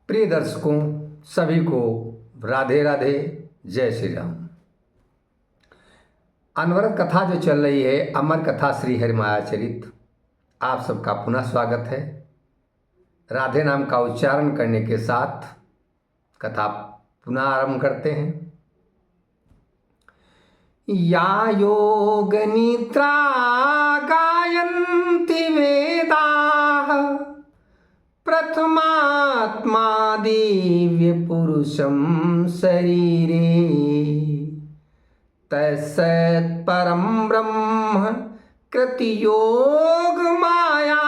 प्रिय दर्शकों, सभी को राधे राधे, जय श्री राम। अनवरत कथा जो चल रही है, अमर कथा श्री हरिमाया चरित, आप सबका पुनः स्वागत है। राधे नाम का उच्चारण करने के साथ कथा पुनः आरंभ करते हैं। या योग निद्रा गायन्ति वेदाः प्रथमात्मा दिव्य पुरुषं शरीरे तत्सत् परं ब्रह्म कृति योग माया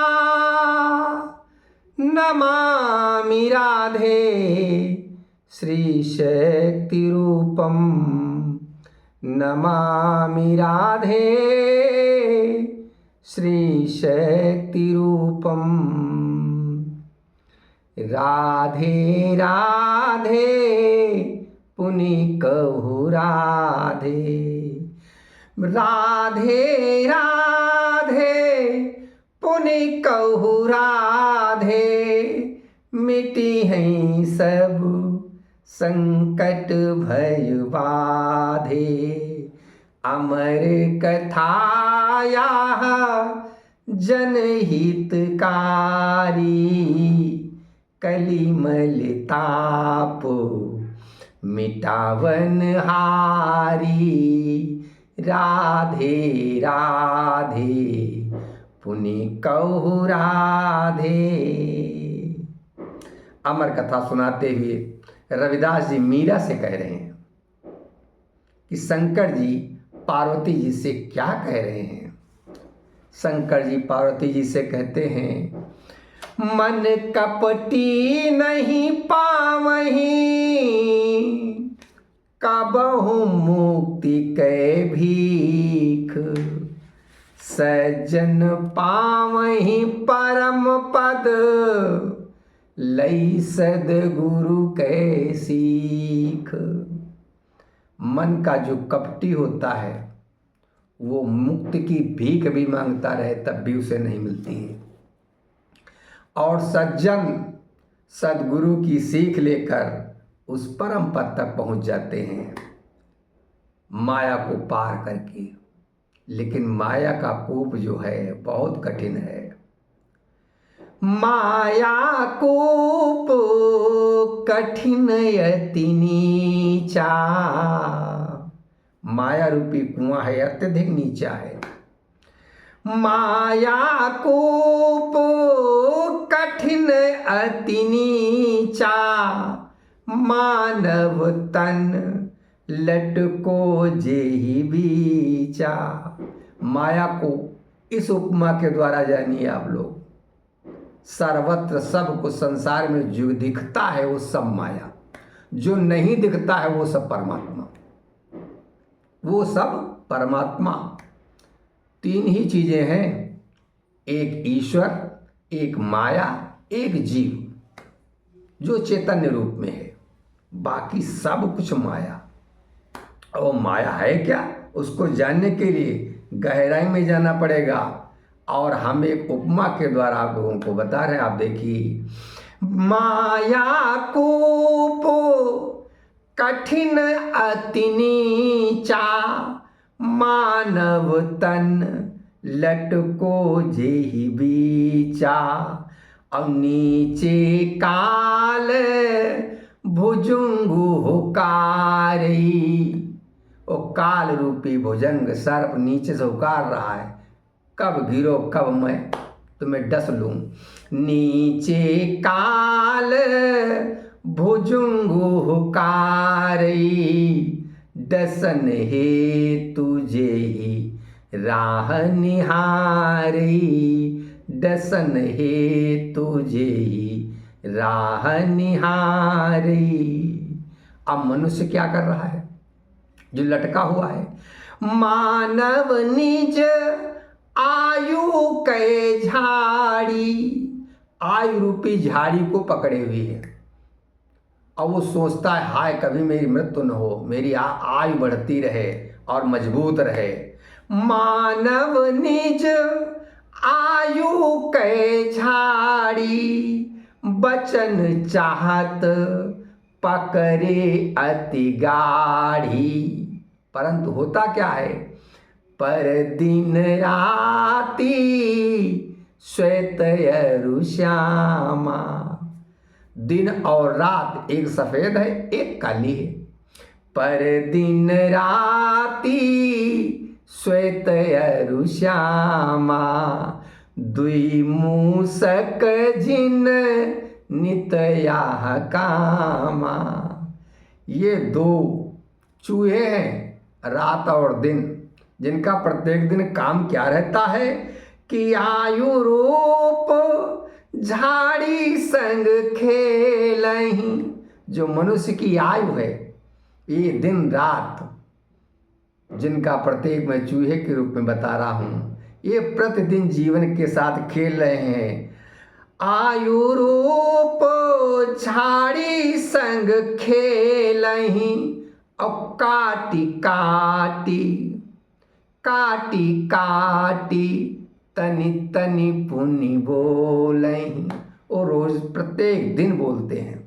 नमामि राधे श्री शक्ति रूपम नमामि राधे श्री शक्ति रूपम। राधे राधे पुनि कहु राधे, राधे राधे पुनि कहु राधे। मिटी हैं सब संकट भय बाधे, अमर कथाया जनहितकारी कलिमल ताप मिटावन हारी। राधे राधे पुनि कहु राधे। अमर कथा सुनाते हुए रविदास जी मीरा से कह रहे हैं कि शंकर जी पार्वती जी से क्या कह रहे हैं। शंकर जी पार्वती जी से कहते हैं, मन कपटी नहीं पावहीं कबहु मुक्ति कै भीख। सज्जन पावहीं परम पद लई सद्गुरु कै सीख। मन का जो कपटी होता है वो मुक्ति की भीख भी मांगता रहे तब भी उसे नहीं मिलती है, और सज्जन सद्गुरु की सीख लेकर उस परम पद तक पहुंच जाते हैं माया को पार करके। लेकिन माया का कूप जो है बहुत कठिन है। माया कूप कठिन अति नीचा, माया रूपी कुआं है अत्यधिक नीचा है। माया कूप कठिन अति नीचा, मानव तन लटको जेहि बीचा। माया को इस उपमा के द्वारा जानिए आप लोग। सर्वत्र सब को संसार में जो दिखता है वो सब माया, जो नहीं दिखता है वो सब परमात्मा। वो सब परमात्मा। तीन ही चीजें हैं, एक ईश्वर, एक माया, एक जीव जो चैतन्य रूप में है। बाकी सब कुछ माया। और माया है क्या, उसको जानने के लिए गहराई में जाना पड़ेगा। और हम एक उपमा के द्वारा आप लोगों को बता रहे हैं। आप देखिए, माया कूप कठिन अति नीचा, मानव तन लटको जेहि बीचा। अब नीचे काल भुजंगु हुकारी, वो काल रूपी भुजंग सर्प नीचे से हुकार रहा है, कब गिरो कब मैं तुम्हें डस लूं। नीचे काल भुजंगु हुकारी, दसन हे तुझे ही राह निहारी। दसन हे तुझे ही राह निहारी। अब मनुष्य क्या कर रहा है, जो लटका हुआ है। मानव निज आयु कै झाड़ी, आयु रूपी झाड़ी को पकड़े हुई है। और वो सोचता है हाय कभी मेरी मृत्यु न हो, मेरी आयु बढ़ती रहे और मजबूत रहे। मानव निज आयु कै झाड़ी, बचन चाहत पकड़े अति गाढ़ी। परंतु होता क्या है, पर दिन राती श्वेत अरु श्यामा। दिन और रात, एक सफेद है एक काली है। पर दिन राती श्वेत अरु श्यामा, दुई मूसक जिन नित याह कामा। ये दो चूहे हैं रात और दिन, जिनका प्रत्येक दिन काम क्या रहता है कि आयु रूप झाड़ी संग खेलहीं। जो मनुष्य की आयु है, ये दिन रात, जिनका प्रत्येक मैं चूहे के रूप में बता रहा हूं, ये प्रतिदिन जीवन के साथ खेल रहे हैं। आयु रूप झाड़ी संग खेलहीं, और काटी काटी काटी काटी तनि तनि पुनि बोलहीं। और रोज प्रत्येक दिन बोलते हैं।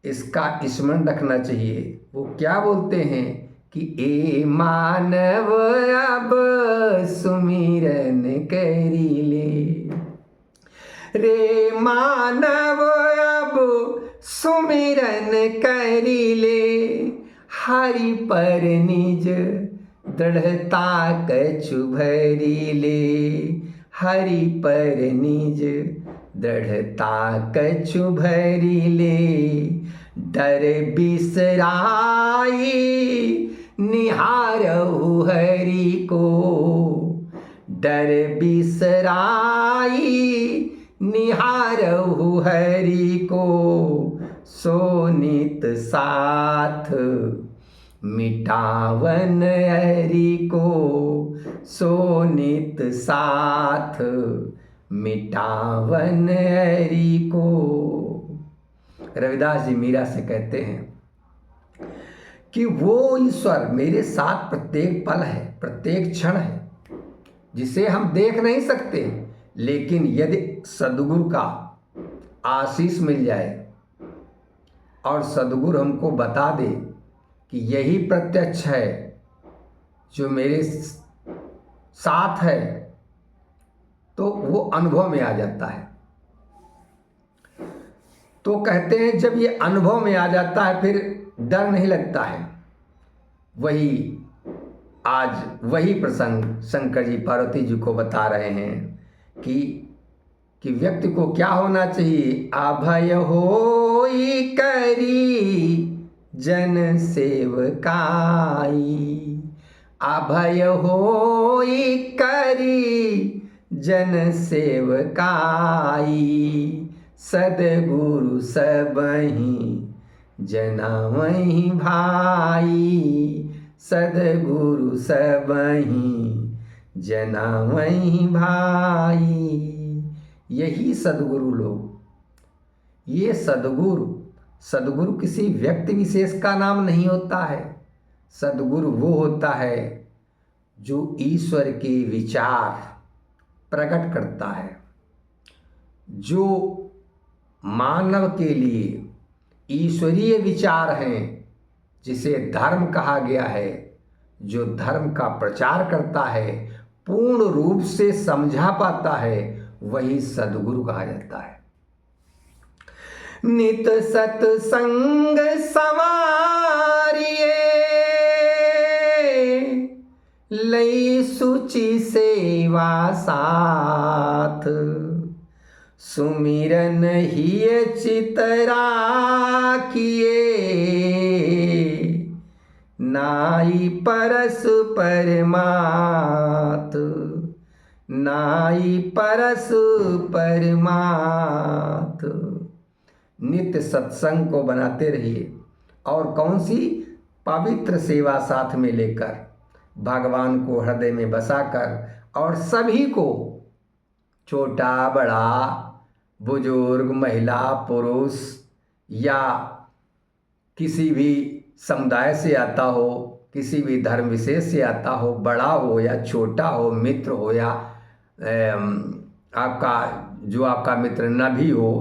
इसका स्मरण रखना चाहिए। वो क्या बोलते हैं कि ए मानव अब सुमिरन करी ले, रे मानव अब सुमिरन करी ले, हरि पर निज दृढ़ता कछु भरी ले, हरि पर निज दृढ़ता कछु भरी ले। डर बिसराई निहारहु हरि को, डर बिसराई निहारहु हरि को, सो नित साथ मिटावन हरि को, सो नित साथ मिटावन हरि को। रविदास जी मीरा से कहते हैं कि वो ईश्वर मेरे साथ प्रत्येक पल है, प्रत्येक क्षण है, जिसे हम देख नहीं सकते, लेकिन यदि सद्गुरु का आशीष मिल जाए और सद्गुरु हमको बता दे कि यही प्रत्यक्ष है जो मेरे साथ है, तो वो अनुभव में आ जाता है। तो कहते हैं जब ये अनुभव में आ जाता है फिर डर नहीं लगता है। वही आज वही प्रसंग शंकर जी पार्वती जी को बता रहे हैं कि व्यक्ति को क्या होना चाहिए। अभय होई करी जन सेवकाई, अभय होई करी जन सेवकाई, सद्गुरु सबहि जनावहि भाई, सद्गुरु सबहि जनावहि भाई। यही सद्गुरु लोग, ये सद्गुरु किसी व्यक्ति विशेष का नाम नहीं होता है। सद्गुरु वो होता है जो ईश्वर के विचार प्रकट करता है, जो मानव के लिए ईश्वरीय विचार हैं, जिसे धर्म कहा गया है, जो धर्म का प्रचार करता है, पूर्ण रूप से समझा पाता है, वही सद्गुरु कहा जाता है। नित सत्संग संवारिए, लई सुचि सेवा साथ, सुमिरन ही चित राखिए, नाई परस परमात, नाई परस परमात। नित्य सत्संग को बनाते रहिए और कौन सी पवित्र सेवा साथ में लेकर, भगवान को हृदय में बसाकर, और सभी को, छोटा बड़ा, बुजुर्ग, महिला, पुरुष, या किसी भी समुदाय से आता हो, किसी भी धर्म विशेष से आता हो, बड़ा हो या छोटा हो, मित्र हो या आपका जो आपका मित्र न भी हो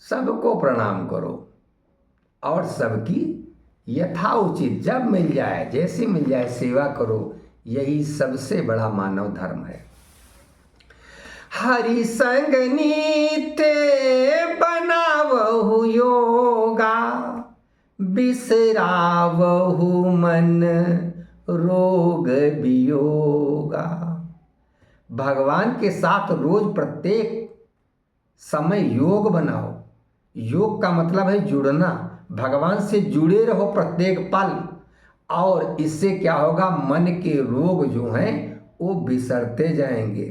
सबको प्रणाम करो और सबकी यथाउचित जब मिल जाए जैसी मिल जाए सेवा करो। यही सबसे बड़ा मानव धर्म है। हरि संग नीते बनावहु योगा, बिसरावहु मन रोग वियोगा। भगवान के साथ रोज प्रत्येक समय योग बनाओ। योग का मतलब है जुड़ना, भगवान से जुड़े रहो प्रत्येक पल, और इससे क्या होगा, मन के रोग जो हैं वो बिसरते जाएंगे।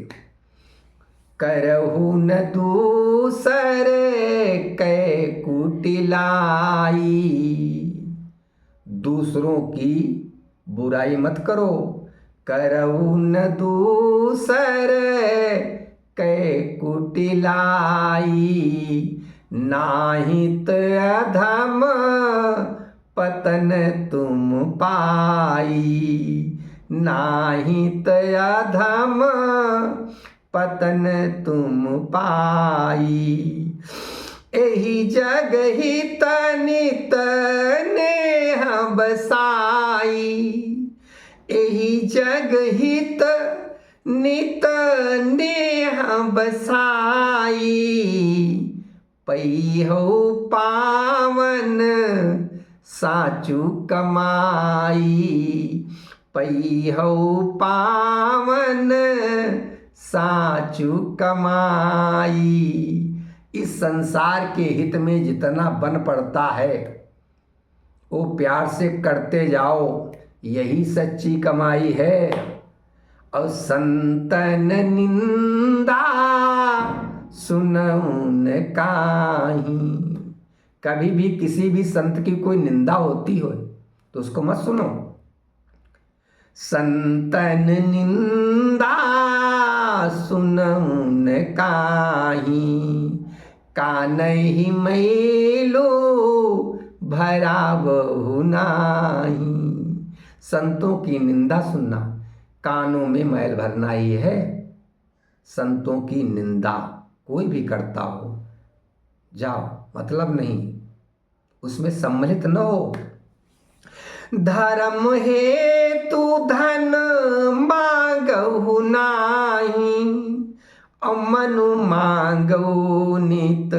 करहु न दूसरे कै कुटिलाई, दूसरों की बुराई मत करो। करहु न दूसरे कै कुटिलाई, नाहित अधम पतन तुम पाई। नाहित अधम पतन तुम पाई। एहि जग हित नित नेह बसाई। एहि जग हित नित नेह बसाई। पैहु पावन साचु कमाई। पैहु पावन साचु कमाई। इस संसार के हित में जितना बन पड़ता है वो प्यार से करते जाओ, यही सच्ची कमाई है। और संतन निंदा सुनउन काहीं। कभी भी किसी भी संत की कोई निंदा होती हो तो उसको मत सुनो। संतन निंदा सुनउन काहीं, कानहि मैलो भरावहु नाहीं। संतों की निंदा सुनना कानों में मैल भरना ही है। संतों की निंदा कोई भी करता हो, जाओ, मतलब नहीं, उसमें सम्मिलित न हो। धर्म हेतु धन मांगहु नाही, मनु मांगहु नित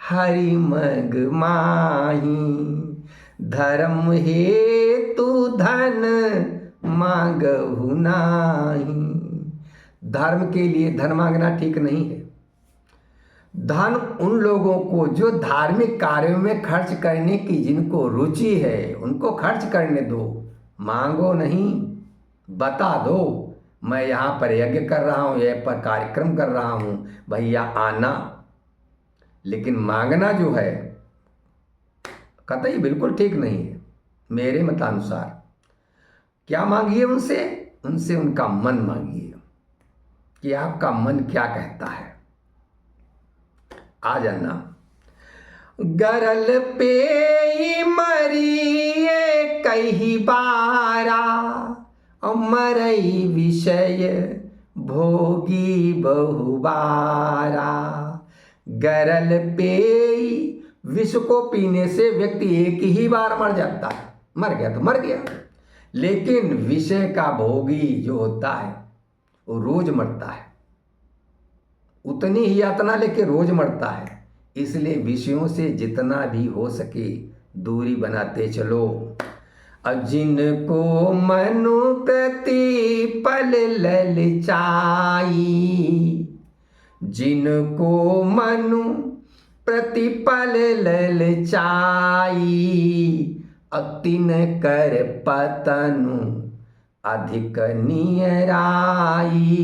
हरि मग माही। धर्म हेतु धन मांगहु नाही। धर्म के लिए धन मांगना ठीक नहीं है। धन उन लोगों को जो धार्मिक कार्यों में खर्च करने की जिनको रुचि है उनको खर्च करने दो, मांगो नहीं। बता दो मैं यहाँ पर यज्ञ कर रहा हूँ, यह पर कार्यक्रम कर रहा हूँ, भैया आना। लेकिन मांगना जो है कतई बिल्कुल ठीक नहीं है मेरे मतानुसार। क्या मांगिए उनसे? उनसे उनका मन मांगिए कि आपका मन क्या कहता है। आ जाना। गरल पे मरिए कही बारा, मरई विषय भोगी बहुबारा। गरल पे विष को पीने से व्यक्ति एक ही बार मर जाता है, मर गया तो मर गया। लेकिन विषय का भोगी जो होता है वो रोज मरता है, उतनी ही यातना लेके रोज मरता है। इसलिए विषयों से जितना भी हो सके दूरी बनाते चलो। अब जिनको मनु प्रति पल ललचाई, जिनको मनु प्रतिपल ललचाई, अतिन कर पतनु अधिक नियराई।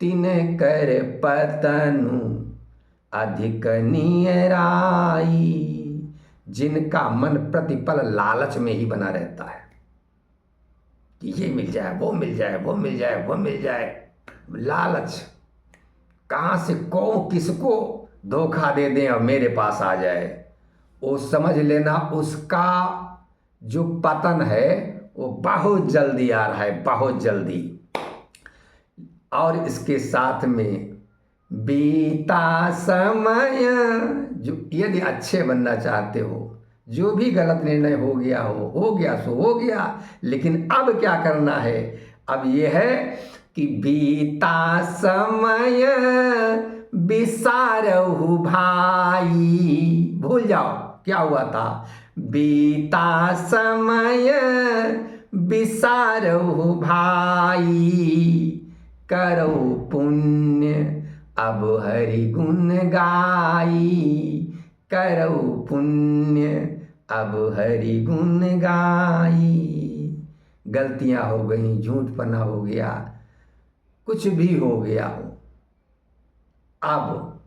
तिन कर पतनु अधिक नियराई। जिनका मन प्रतिपल लालच में ही बना रहता है कि ये मिल जाए, वो मिल जाए, वो मिल जाए, वो मिल जाए। लालच कहाँ से कौन किसको धोखा दे दें और मेरे पास आ जाए, वो समझ लेना उसका जो पतन है वो बहुत जल्दी आ रहा है, बहुत जल्दी। और इसके साथ में बीता समय। जो यदि अच्छे बनना चाहते हो, जो भी गलत निर्णय हो गया सो हो गया, लेकिन अब क्या करना है? अब यह है कि बीता समय बिसारहु भाई। भूल जाओ क्या हुआ था। बीता समय बिसारहु भाई, करो पुण्य अब हरि गुण गाई। करो पुण्य अब हरि गुण गाई। गलतियां हो गई, झूठपना हो गया, कुछ भी हो गया हो, अब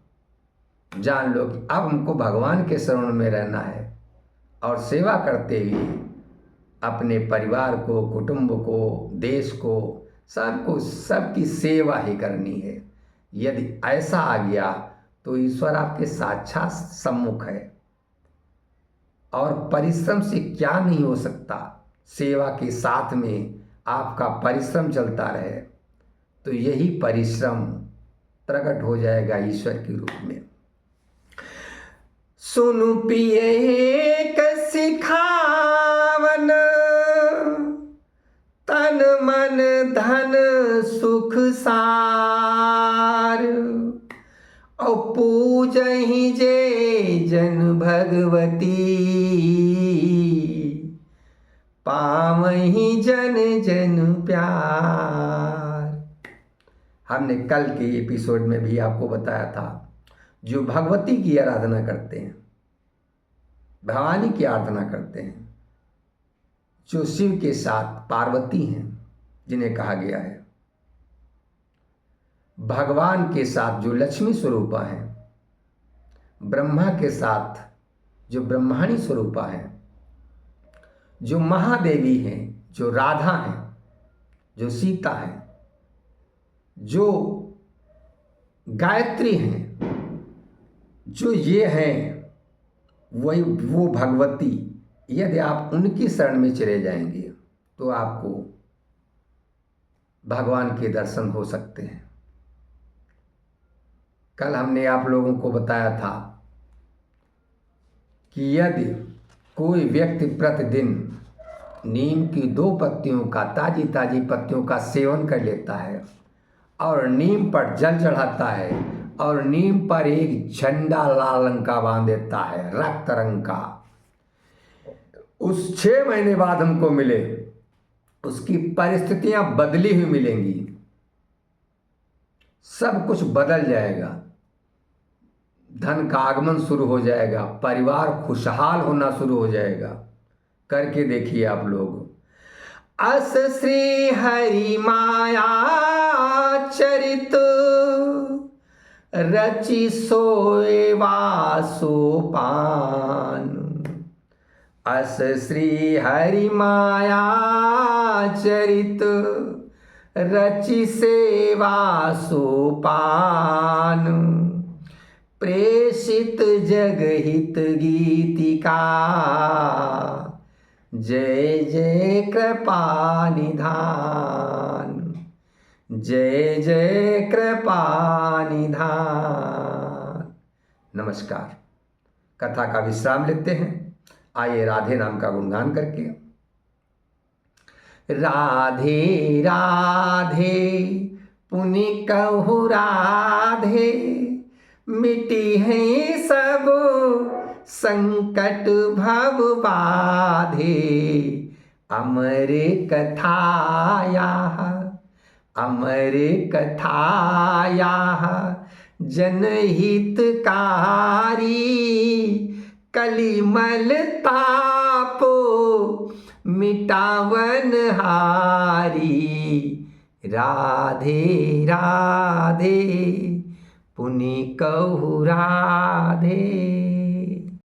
जान लो कि अब हमको भगवान के शरण में रहना है और सेवा करते हुए अपने परिवार को, कुटुंब को, देश को, सबको, सबकी सेवा ही करनी है। यदि ऐसा आ गया तो ईश्वर आपके साक्षात सम्मुख है और परिश्रम से क्या नहीं हो सकता। सेवा के साथ में आपका परिश्रम चलता रहे तो यही परिश्रम प्रकट हो जाएगा ईश्वर के रूप में। सुनु पिए एक सिखावन, तन मन धन सुख सार। और पूजहि जे जन भगवती, पावहि जन जन प्यार। हमने कल के एपिसोड में भी आपको बताया था, जो भगवती की आराधना करते हैं, भवानी की आराधना करते हैं, जो शिव के साथ पार्वती हैं जिन्हें कहा गया है, भगवान के साथ जो लक्ष्मी स्वरूपा हैं, ब्रह्मा के साथ जो ब्रह्माणी स्वरूपा हैं, जो महादेवी हैं, जो राधा हैं, जो सीता हैं, जो गायत्री हैं, जो ये हैं, वही वो भगवती। यदि आप उनकी शरण में चले जाएंगे तो आपको भगवान के दर्शन हो सकते हैं। कल हमने आप लोगों को बताया था कि यदि कोई व्यक्ति प्रतिदिन नीम की 2 पत्तियों का, ताजी ताजी पत्तियों का सेवन कर लेता है और नीम पर जल चढ़ाता है और नीम पर एक झंडा लाल रंग का बांध देता है, रक्त रंग का, उस 6 महीने बाद हमको मिले, उसकी परिस्थितियां बदली हुई मिलेंगी, सब कुछ बदल जाएगा, धन का आगमन शुरू हो जाएगा, परिवार खुशहाल होना शुरू हो जाएगा। करके देखिए आप लोग। अस श्री हरि माया चरित, रचि सोए वासो पान। अस श्री हरि माया चरित, रचि सेवा सोपान। प्रेषित जगहित गीतिका, जय जय कृपा निधान। जय जय कृपा निधान। नमस्कार। कथा का विश्राम लेते हैं। आइए राधे नाम का गुणगान करके। राधे राधे पुनि कहु राधे, मिटी है सब संकट भव बाधे। अमर कथाया, अमर कथाया जनहितकारी। कलिमल तापो मिटावन हारी। राधे राधे पुनि कहु राधे।